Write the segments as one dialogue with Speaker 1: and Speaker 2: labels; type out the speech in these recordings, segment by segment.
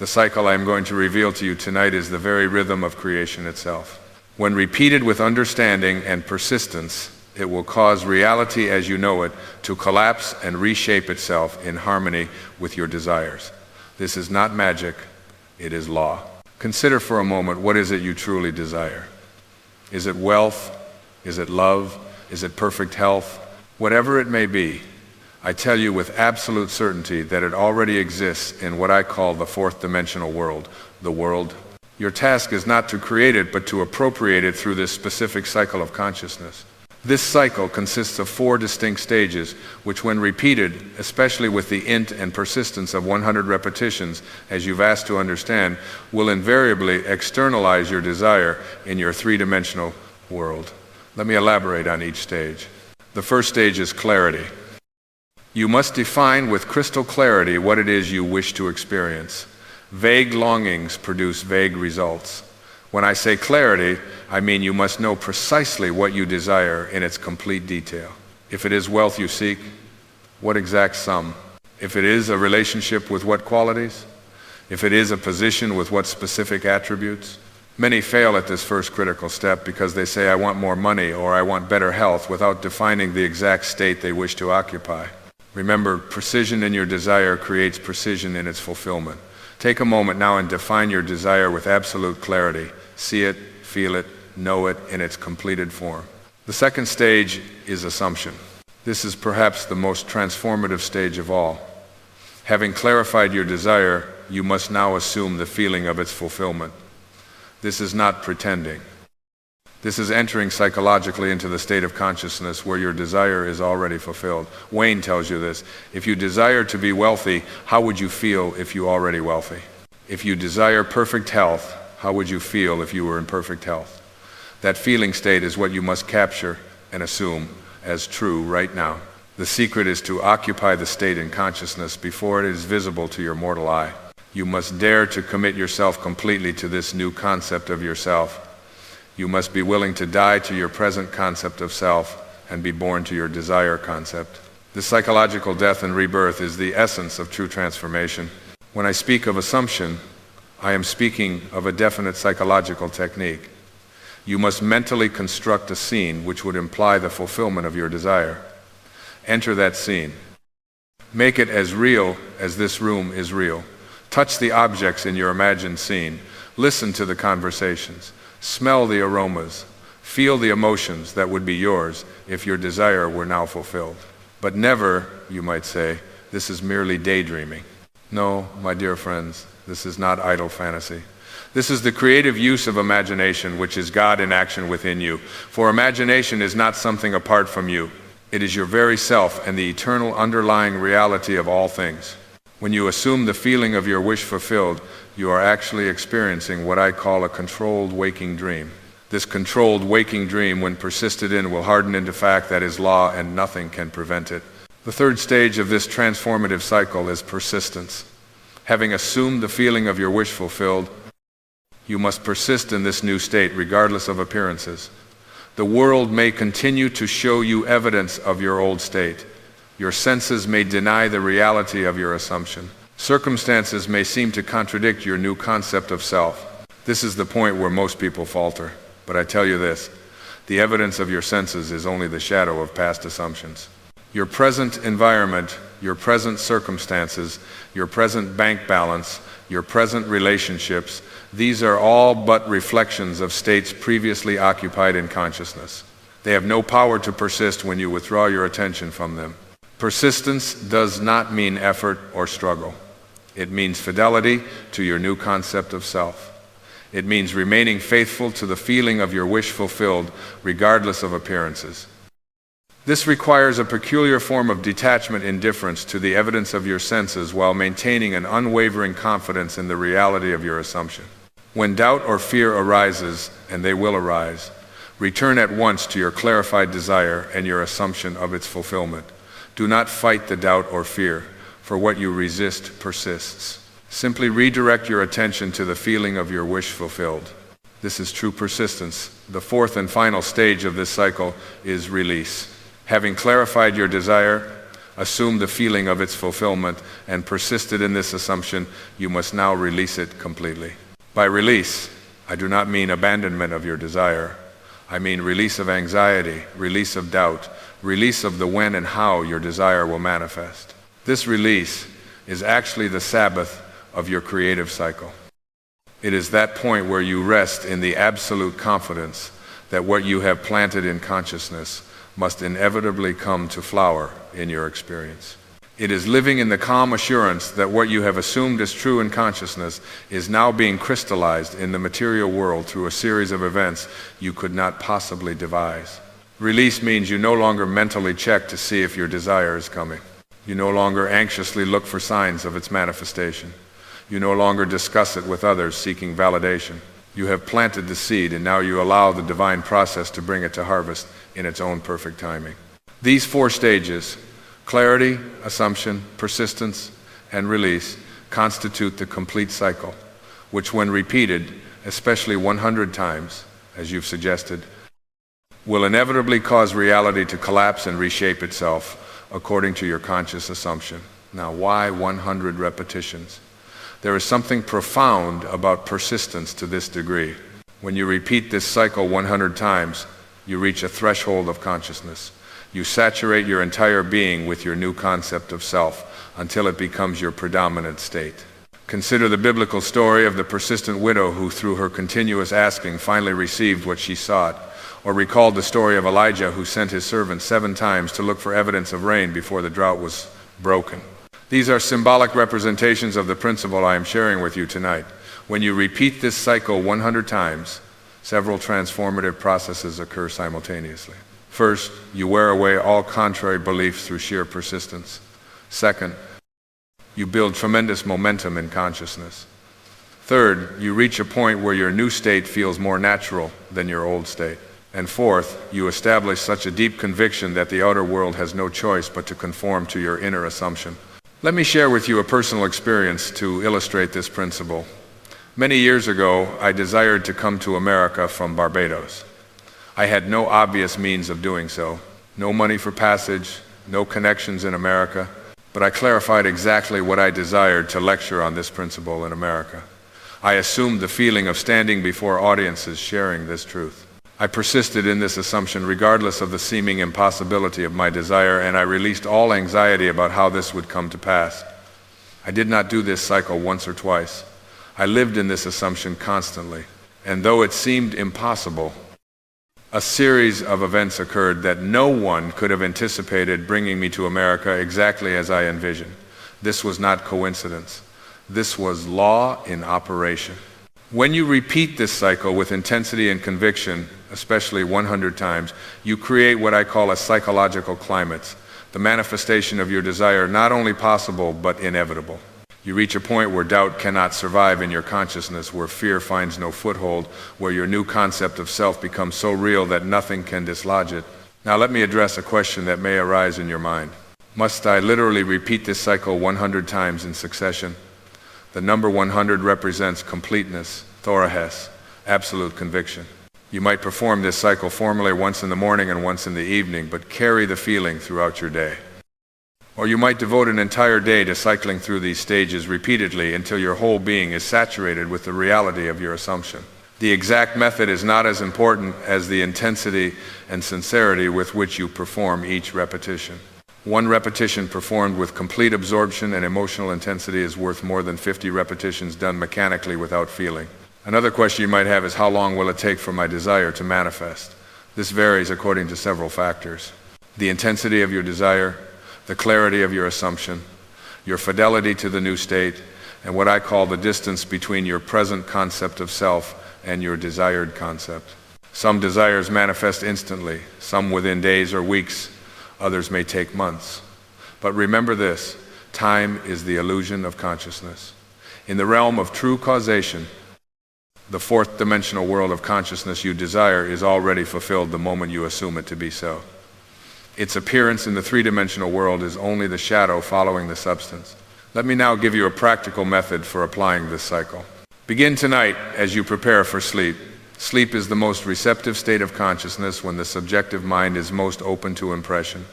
Speaker 1: The cycle I am going to reveal to you tonight is the very rhythm of creation itself. When repeated with understanding and persistence, it will cause reality as you know it to collapse and reshape itself in harmony with your desires. This is not magic, it is law. Consider for a moment, what is it you truly desire? Is it wealth? Is it love? Is it perfect health? Whatever it may be, I tell you with absolute certainty that it already exists in what I call the fourth dimensional world, the world. Your task is not to create it, but to appropriate it through this specific cycle of consciousness. This cycle consists of 4 distinct stages, which when repeated, especially with the int and persistence of 100 repetitions, as you've asked to understand, will invariably externalize your desire in your 3-dimensional world. Let me elaborate on each stage. The first stage is clarity. You must define with crystal clarity what it is you wish to experience. Vague longings produce vague results. When I say clarity, I mean you must know precisely what you desire in its complete detail. If it is wealth you seek, what exact sum? If it is a relationship, with what qualities? If it is a position, with what specific attributes? Many fail at this first critical step because they say, I want more money or I want better health, without defining the exact state they wish to occupy. Remember, precision in your desire creates precision in its fulfillment. Take a moment now and define your desire with absolute clarity. See it, feel it, know it in its completed form. The second stage is assumption. This is perhaps the most transformative stage of all. Having clarified your desire, you must now assume the feeling of its fulfillment. This is not pretending. This is entering psychologically into the state of consciousness where your desire is already fulfilled. Wayne tells you this. If you desire to be wealthy, how would you feel if you already wealthy? If you desire perfect health, how would you feel if you were in perfect health? That feeling state is what you must capture and assume as true right now. The secret is to occupy the state in consciousness before it is visible to your mortal eye. You must dare to commit yourself completely to this new concept of yourself. You must be willing to die to your present concept of self and be born to your desire concept. This psychological death and rebirth is the essence of true transformation. When I speak of assumption, I am speaking of a definite psychological technique. You must mentally construct a scene which would imply the fulfillment of your desire. Enter that scene. Make it as real as this room is real. Touch the objects in your imagined scene. Listen to the conversations. Smell the aromas. Feel the emotions that would be yours if your desire were now fulfilled. But never, you might say, this is merely daydreaming. No, my dear friends, this is not idle fantasy. This is the creative use of imagination, which is God in action within you. For imagination is not something apart from you. It is your very self and the eternal underlying reality of all things. When you assume the feeling of your wish fulfilled, you are actually experiencing what I call a controlled waking dream. This controlled waking dream, when persisted in, will harden into fact that is law and nothing can prevent it. The third stage of this transformative cycle is persistence. Having assumed the feeling of your wish fulfilled, you must persist in this new state regardless of appearances. The world may continue to show you evidence of your old state. Your senses may deny the reality of your assumption. Circumstances may seem to contradict your new concept of self. This is the point where most people falter. But I tell you this, the evidence of your senses is only the shadow of past assumptions. Your present environment, your present circumstances, your present bank balance, your present relationships, these are all but reflections of states previously occupied in consciousness. They have no power to persist when you withdraw your attention from them. Persistence does not mean effort or struggle. It means fidelity to your new concept of self. It means remaining faithful to the feeling of your wish fulfilled, regardless of appearances. This requires a peculiar form of detachment indifference to the evidence of your senses while maintaining an unwavering confidence in the reality of your assumption. When doubt or fear arises, and they will arise, return at once to your clarified desire and your assumption of its fulfillment. Do not fight the doubt or fear, for what you resist persists. Simply redirect your attention to the feeling of your wish fulfilled. This is true persistence. The fourth and final stage of this cycle is release. Having clarified your desire, assumed the feeling of its fulfillment, and persisted in this assumption, you must now release it completely. By release, I do not mean abandonment of your desire. I mean release of anxiety, release of doubt, release of the when and how your desire will manifest. This release is actually the Sabbath of your creative cycle. It is that point where you rest in the absolute confidence that what you have planted in consciousness must inevitably come to flower in your experience. It is living in the calm assurance that what you have assumed as true in consciousness is now being crystallized in the material world through a series of events you could not possibly devise. Release means you no longer mentally check to see if your desire is coming. You no longer anxiously look for signs of its manifestation. You no longer discuss it with others seeking validation. You have planted the seed, and now you allow the divine process to bring it to harvest in its own perfect timing. These 4 stages, clarity, assumption, persistence, and release, constitute the complete cycle, which when repeated, especially 100 times, as you've suggested, will inevitably cause reality to collapse and reshape itself according to your conscious assumption. Now, why 100 repetitions? There is something profound about persistence to this degree. When you repeat this cycle 100 times, you reach a threshold of consciousness. You saturate your entire being with your new concept of self until it becomes your predominant state. Consider the biblical story of the persistent widow who, through her continuous asking, finally received what she sought. Or recall the story of Elijah, who sent his servant 7 times to look for evidence of rain before the drought was broken. These are symbolic representations of the principle I am sharing with you tonight. When you repeat this cycle 100 times, several transformative processes occur simultaneously. First, you wear away all contrary beliefs through sheer persistence. Second, you build tremendous momentum in consciousness. Third, you reach a point where your new state feels more natural than your old state. And fourth, you establish such a deep conviction that the outer world has no choice but to conform to your inner assumption. Let me share with you a personal experience to illustrate this principle. Many years ago, I desired to come to America from Barbados. I had no obvious means of doing so, no money for passage, no connections in America, but I clarified exactly what I desired to lecture on this principle in America. I assumed the feeling of standing before audiences sharing this truth. I persisted in this assumption regardless of the seeming impossibility of my desire, and I released all anxiety about how this would come to pass. I did not do this cycle once or twice. I lived in this assumption constantly, and though it seemed impossible, a series of events occurred that no one could have anticipated, bringing me to America exactly as I envisioned. This was not coincidence. This was law in operation. When you repeat this cycle with intensity and conviction, especially 100 times, you create what I call a psychological climate, the manifestation of your desire not only possible but inevitable. You reach a point where doubt cannot survive in your consciousness, where fear finds no foothold, where your new concept of self becomes so real that nothing can dislodge it. Now let me address a question that may arise in your mind. Must I literally repeat this cycle 100 times in succession? The number 100 represents completeness, thorahes, absolute conviction. You might perform this cycle formally once in the morning and once in the evening, but carry the feeling throughout your day. Or you might devote an entire day to cycling through these stages repeatedly until your whole being is saturated with the reality of your assumption. The exact method is not as important as the intensity and sincerity with which you perform each repetition. One repetition performed with complete absorption and emotional intensity is worth more than 50 repetitions done mechanically without feeling. Another question you might have is, how long will it take for my desire to manifest? This varies according to several factors. The intensity of your desire, the clarity of your assumption, your fidelity to the new state, and what I call the distance between your present concept of self and your desired concept. Some desires manifest instantly, some within days or weeks, others may take months. But remember this, time is the illusion of consciousness. In the realm of true causation, the fourth dimensional world of consciousness you desire is already fulfilled the moment you assume it to be so. Its appearance in the three-dimensional world is only the shadow following the substance. Let me now give you a practical method for applying this cycle. Begin tonight as you prepare for sleep. Sleep is the most receptive state of consciousness when the subjective mind is most open to impression.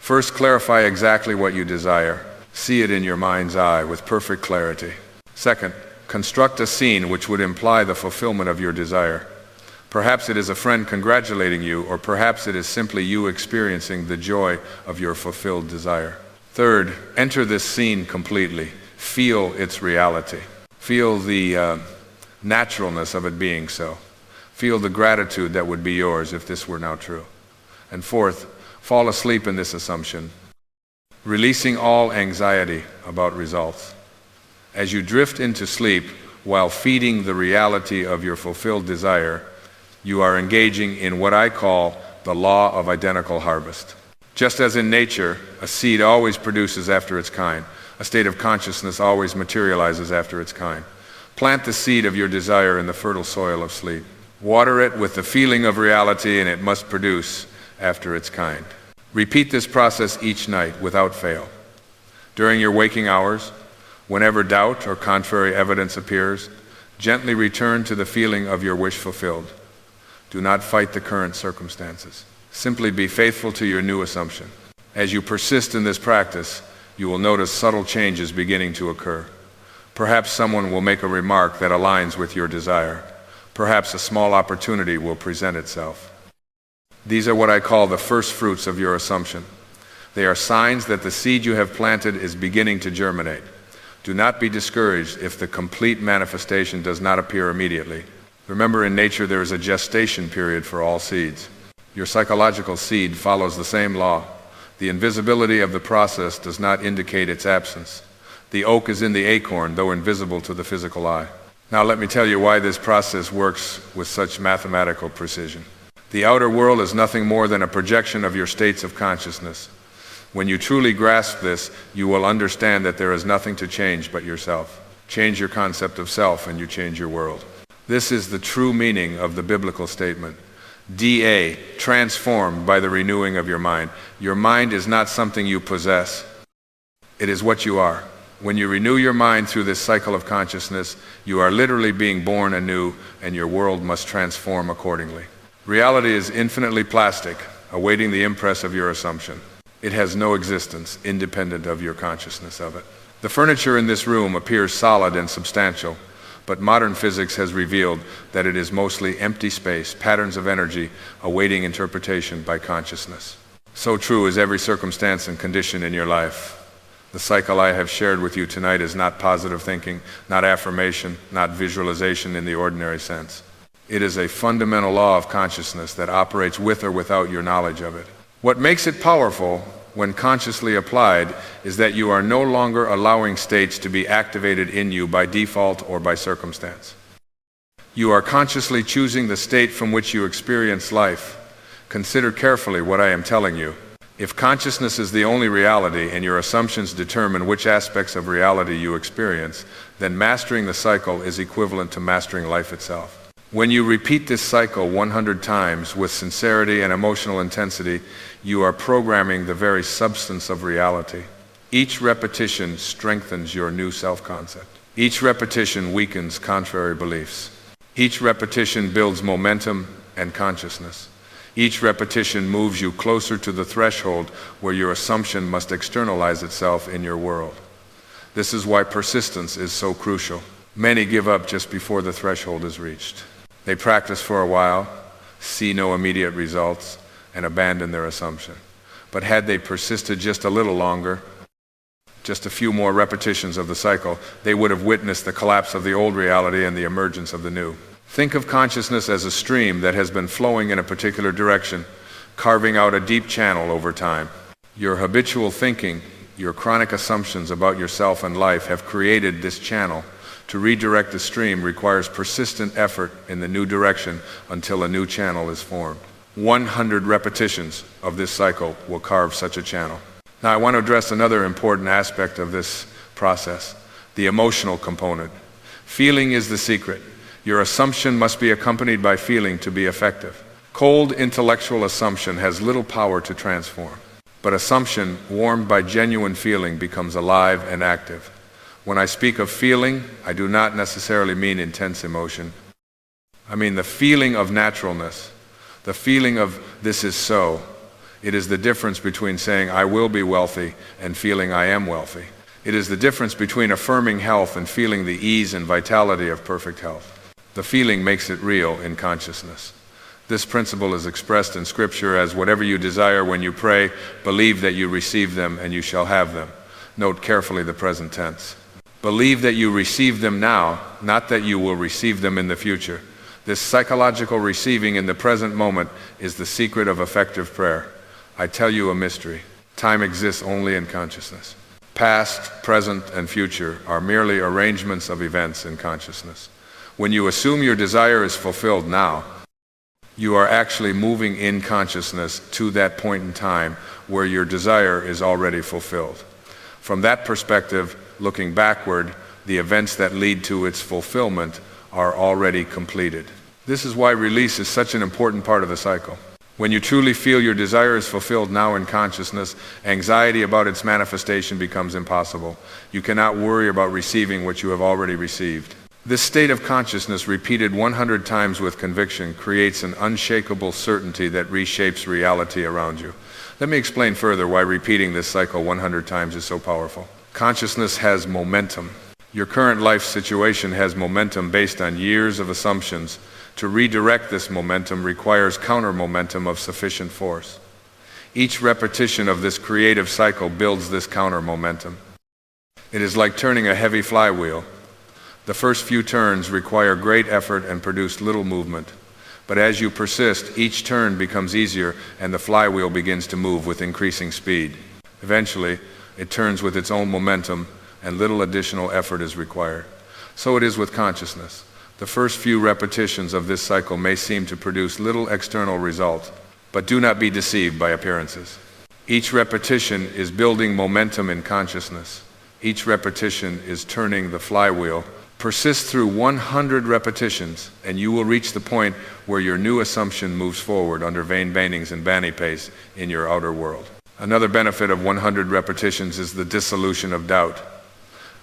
Speaker 1: First, clarify exactly what you desire. See it in your mind's eye with perfect clarity. Second, construct a scene which would imply the fulfillment of your desire. Perhaps it is a friend congratulating you, or perhaps it is simply you experiencing the joy of your fulfilled desire. Third, enter this scene completely. Feel its reality. Feel the naturalness of it being so. Feel the gratitude that would be yours if this were now true. And fourth, fall asleep in this assumption, releasing all anxiety about results. As you drift into sleep while feeding the reality of your fulfilled desire, you are engaging in what I call the law of identical harvest. Just as in nature, a seed always produces after its kind, a state of consciousness always materializes after its kind. Plant the seed of your desire in the fertile soil of sleep. Water it with the feeling of reality, and it must produce after its kind. Repeat this process each night without fail. During your waking hours, whenever doubt or contrary evidence appears, gently return to the feeling of your wish fulfilled. Do not fight the current circumstances. Simply be faithful to your new assumption. As you persist in this practice, you will notice subtle changes beginning to occur. Perhaps someone will make a remark that aligns with your desire. Perhaps a small opportunity will present itself. These are what I call the first fruits of your assumption. They are signs that the seed you have planted is beginning to germinate. Do not be discouraged if the complete manifestation does not appear immediately. Remember, in nature there is a gestation period for all seeds. Your psychological seed follows the same law. The invisibility of the process does not indicate its absence. The oak is in the acorn, though invisible to the physical eye. Now let me tell you why this process works with such mathematical precision. The outer world is nothing more than a projection of your states of consciousness. When you truly grasp this, you will understand that there is nothing to change but yourself. Change your concept of self and you change your world. This is the true meaning of the biblical statement. DA, transformed by the renewing of your mind. Your mind is not something you possess. It is what you are. When you renew your mind through this cycle of consciousness, you are literally being born anew, and your world must transform accordingly. Reality is infinitely plastic, awaiting the impress of your assumption. It has no existence independent of your consciousness of it. The furniture in this room appears solid and substantial, but modern physics has revealed that it is mostly empty space, patterns of energy awaiting interpretation by consciousness. So true is every circumstance and condition in your life. The cycle I have shared with you tonight is not positive thinking, not affirmation, not visualization in the ordinary sense. It is a fundamental law of consciousness that operates with or without your knowledge of it. What makes it powerful when consciously applied is that you are no longer allowing states to be activated in you by default or by circumstance. You are consciously choosing the state from which you experience life. Consider carefully what I am telling you. If consciousness is the only reality and your assumptions determine which aspects of reality you experience, then mastering the cycle is equivalent to mastering life itself. When you repeat this cycle 100 times with sincerity and emotional intensity, you are programming the very substance of reality. Each repetition strengthens your new self-concept. Each repetition weakens contrary beliefs. Each repetition builds momentum and consciousness. Each repetition moves you closer to the threshold where your assumption must externalize itself in your world. This is why persistence is so crucial. Many give up just before the threshold is reached. They practice for a while, see no immediate results, and abandon their assumption. But had they persisted just a little longer, just a few more repetitions of the cycle, they would have witnessed the collapse of the old reality and the emergence of the new. Think of consciousness as a stream that has been flowing in a particular direction, carving out a deep channel over time. Your habitual thinking, your chronic assumptions about yourself and life have created this channel. To redirect the stream requires persistent effort in the new direction until a new channel is formed. 100 repetitions of this cycle will carve such a channel. Now I want to address another important aspect of this process, the emotional component. Feeling is the secret. Your assumption must be accompanied by feeling to be effective. Cold intellectual assumption has little power to transform, but assumption warmed by genuine feeling becomes alive and active. When I speak of feeling, I do not necessarily mean intense emotion. I mean the feeling of naturalness, the feeling of this is so. It is the difference between saying I will be wealthy and feeling I am wealthy. It is the difference between affirming health and feeling the ease and vitality of perfect health. The feeling makes it real in consciousness. This principle is expressed in Scripture as whatever you desire when you pray, believe that you receive them and you shall have them. Note carefully the present tense. Believe that you receive them now, not that you will receive them in the future. This psychological receiving in the present moment is the secret of effective prayer. I tell you a mystery. Time exists only in consciousness. Past, present, and future are merely arrangements of events in consciousness. When you assume your desire is fulfilled now, you are actually moving in consciousness to that point in time where your desire is already fulfilled. From that perspective, looking backward, the events that lead to its fulfillment are already completed. This is why release is such an important part of the cycle. When you truly feel your desire is fulfilled now in consciousness, anxiety about its manifestation becomes impossible. You cannot worry about receiving what you have already received. This state of consciousness, repeated 100 times with conviction, creates an unshakable certainty that reshapes reality around you. Let me explain further why repeating this cycle 100 times is so powerful. Consciousness has momentum. Your current life situation has momentum based on years of assumptions. To redirect this momentum requires counter-momentum of sufficient force. Each repetition of this creative cycle builds this counter-momentum. It is like turning a heavy flywheel. The first few turns require great effort and produce little movement. But as you persist, each turn becomes easier and the flywheel begins to move with increasing speed. Eventually, it turns with its own momentum and little additional effort is required. So it is with consciousness. The first few repetitions of this cycle may seem to produce little external result, but do not be deceived by appearances. Each repetition is building momentum in consciousness. Each repetition is turning the flywheel. Persist through 100 repetitions, and you will reach the point where your new assumption moves forward under Wayne Dyer and Banny pace in your outer world. Another benefit of 100 repetitions is the dissolution of doubt.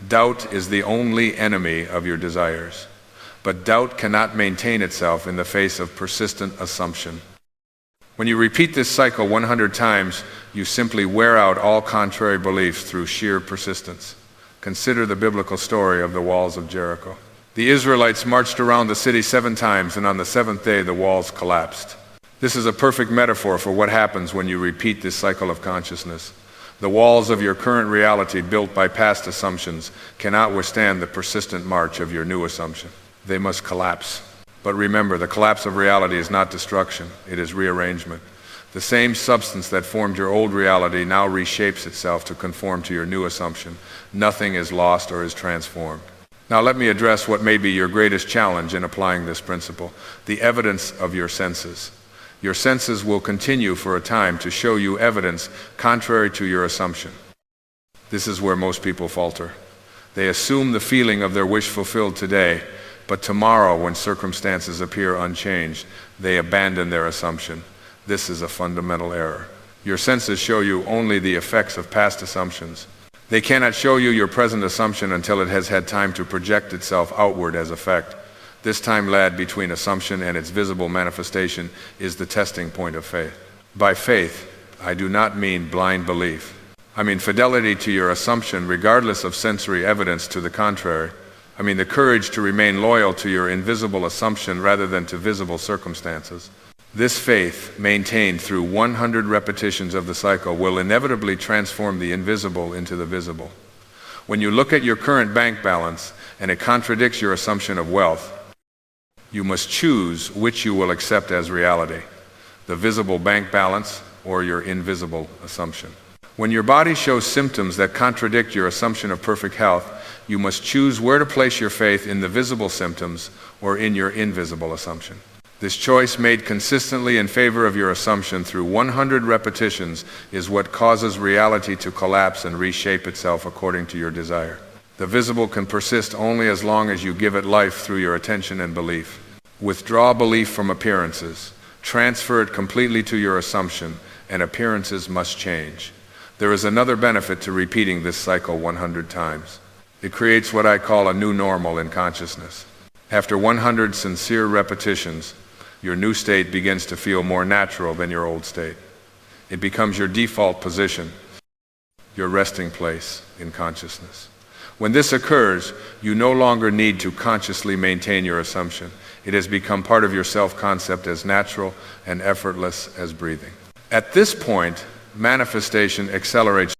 Speaker 1: Doubt is the only enemy of your desires, but doubt cannot maintain itself in the face of persistent assumption. When you repeat this cycle 100 times, you simply wear out all contrary beliefs through sheer persistence. Consider the biblical story of the walls of Jericho. The Israelites marched around the city 7 times, and on the 7th day the walls collapsed. This is a perfect metaphor for what happens when you repeat this cycle of consciousness. The walls of your current reality, built by past assumptions, cannot withstand the persistent march of your new assumption. They must collapse. But remember, the collapse of reality is not destruction, it is rearrangement. The same substance that formed your old reality now reshapes itself to conform to your new assumption. Nothing is lost or is transformed. Now let me address what may be your greatest challenge in applying this principle: the evidence of your senses. Your senses will continue for a time to show you evidence contrary to your assumption. This is where most people falter. They assume the feeling of their wish fulfilled today, but tomorrow, when circumstances appear unchanged, they abandon their assumption. This is a fundamental error. Your senses show you only the effects of past assumptions. They cannot show you your present assumption until it has had time to project itself outward as effect. This time lag between assumption and its visible manifestation is the testing point of faith. By faith, I do not mean blind belief. I mean fidelity to your assumption regardless of sensory evidence to the contrary. I mean the courage to remain loyal to your invisible assumption rather than to visible circumstances. This faith, maintained through 100 repetitions of the cycle, will inevitably transform the invisible into the visible. When you look at your current bank balance and it contradicts your assumption of wealth, you must choose which you will accept as reality: the visible bank balance or your invisible assumption. When your body shows symptoms that contradict your assumption of perfect health, you must choose where to place your faith: in the visible symptoms or in your invisible assumption. This choice, made consistently in favor of your assumption through 100 repetitions, is what causes reality to collapse and reshape itself according to your desire. The visible can persist only as long as you give it life through your attention and belief. Withdraw belief from appearances. Transfer it completely to your assumption, and appearances must change. There is another benefit to repeating this cycle 100 times. It creates what I call a new normal in consciousness. After 100 sincere repetitions, your new state begins to feel more natural than your old state. It becomes your default position, your resting place in consciousness. When this occurs, you no longer need to consciously maintain your assumption. It has become part of your self-concept as natural and effortless as breathing. At this point, manifestation accelerates